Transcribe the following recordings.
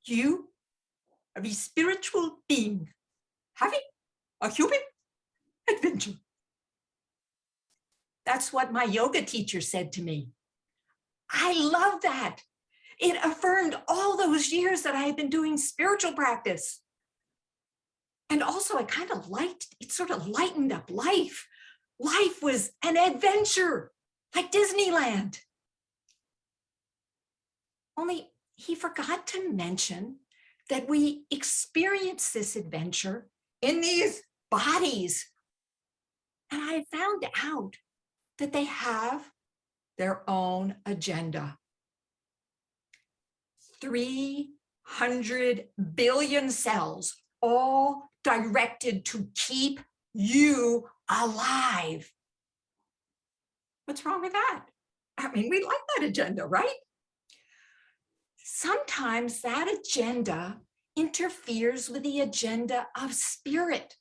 You are a spiritual being having a human adventure. That's what my yoga teacher said to me. I love that. It affirmed all those years that I had been doing spiritual practice. And also I kind of liked, it sort of lightened up life. Life was an adventure, like Disneyland. Only he forgot to mention that we experience this adventure in these bodies. And I found out that they have their own agenda. 300 billion cells, all directed to keep you alive. What's wrong with that? I mean, we like that agenda, right? Sometimes that agenda interferes with the agenda of spirit.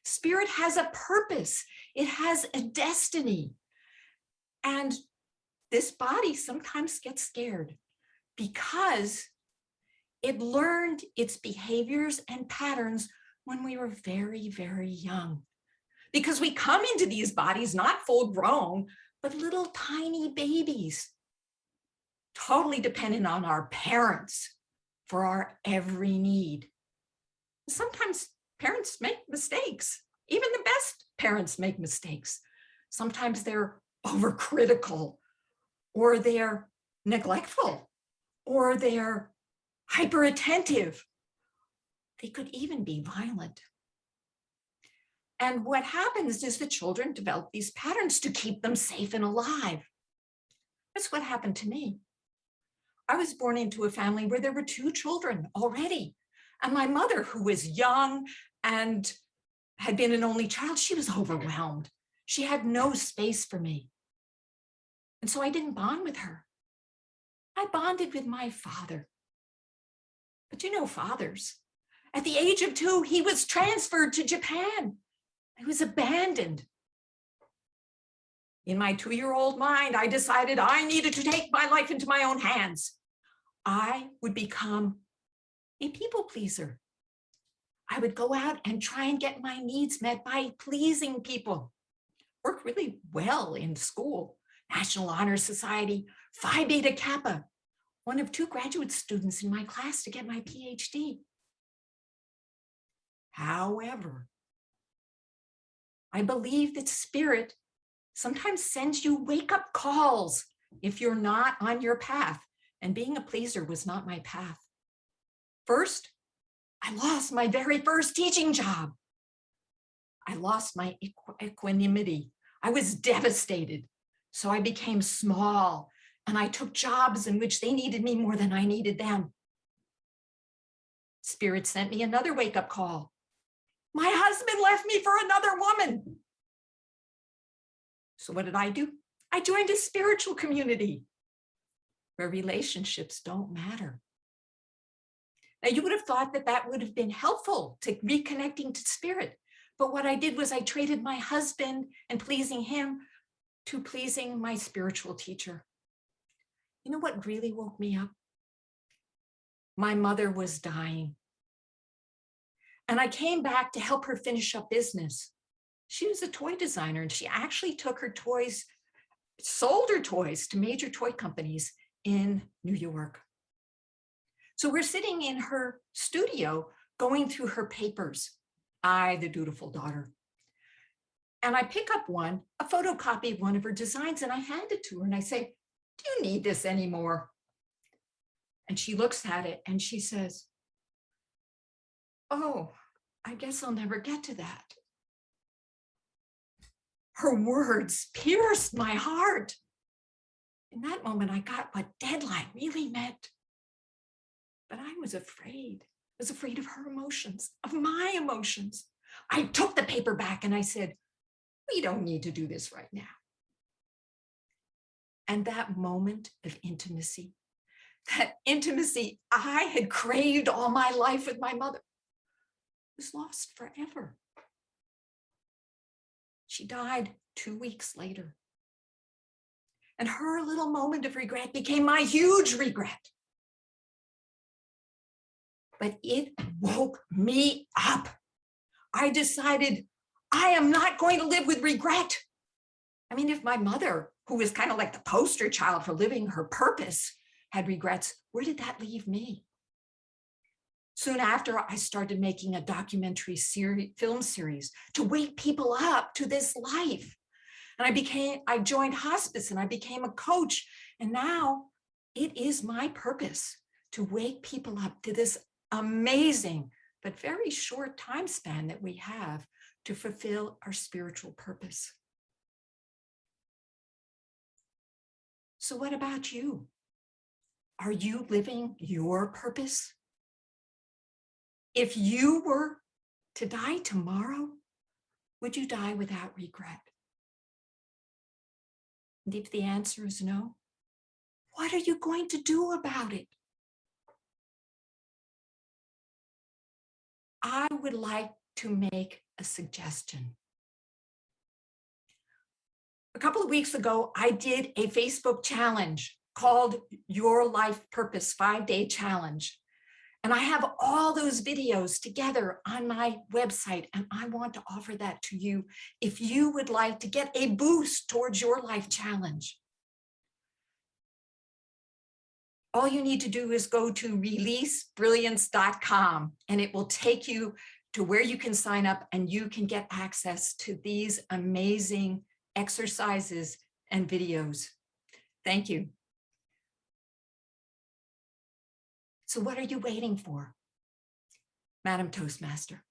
Spirit has a purpose. It has a destiny. And this body sometimes gets scared because it learned its behaviors and patterns when we were very, very young. Because we come into these bodies not full grown, but little tiny babies, totally dependent on our parents for our every need. Sometimes parents make mistakes. Even the best parents make mistakes. Sometimes they're overcritical, or they're neglectful, or they're hyper attentive. They could even be violent. And what happens is the children develop these patterns to keep them safe and alive. That's what happened to me. I was born into a family where there were 2 children already. And my mother, who was young and had been an only child, she was overwhelmed. She had no space for me. And so I didn't bond with her. I bonded with my father. But you know, fathers, at the age of 2, he was transferred to Japan. He was abandoned. In my 2-year-old mind, I decided I needed to take my life into my own hands. I would become a people pleaser. I would go out and try and get my needs met by pleasing people. Worked really well in school, National Honor Society, Phi Beta Kappa, one of 2 graduate students in my class to get my PhD. However, I believe that spirit sometimes sends you wake-up calls if you're not on your path, and being a pleaser was not my path. First, I lost my very first teaching job. I lost my equanimity. I was devastated. So I became small, and I took jobs in which they needed me more than I needed them. Spirit sent me another wake-up call. My husband left me for another woman. So what did I do? I joined a spiritual community where relationships don't matter. Now, you would have thought that that would have been helpful to reconnecting to spirit. But what I did was I traded my husband and pleasing him to pleasing my spiritual teacher. You know what really woke me up? My mother was dying. And I came back to help her finish up business. She was a toy designer, and she actually took her toys, sold her toys to major toy companies in New York. So we're sitting in her studio going through her papers, I, the dutiful daughter. And I pick up one, a photocopy of one of her designs, and I hand it to her and I say, "Do you need this anymore?" And she looks at it and she says, "Oh, I guess I'll never get to that." Her words pierced my heart. In that moment, I got what deadline really meant. But I was afraid. I was afraid of her emotions, of my emotions. I took the paper back and I said, "We don't need to do this right now." And that moment of intimacy, that intimacy I had craved all my life with my mother, was lost forever. She died 2 weeks later. And her little moment of regret became my huge regret. but it woke me up. I decided I am not going to live with regret. I mean, if my mother, who was kind of like the poster child for living her purpose, had regrets, where did that leave me? Soon after, I started making a documentary film series to wake people up to this life. And I joined hospice and I became a coach. And now it is my purpose to wake people up to this amazing, but very short time span that we have to fulfill our spiritual purpose. So what about you? Are you living your purpose? If you were to die tomorrow, would you die without regret? And if the answer is no, what are you going to do about it? I would like to make a suggestion. A couple of weeks ago, I did a Facebook challenge called Your Life Purpose 5-Day Challenge. And I have all those videos together on my website, and I want to offer that to you if you would like to get a boost towards your life challenge. All you need to do is go to releasebrilliance.com, and it will take you to where you can sign up and you can get access to these amazing exercises and videos. Thank you. So what are you waiting for, Madam Toastmaster?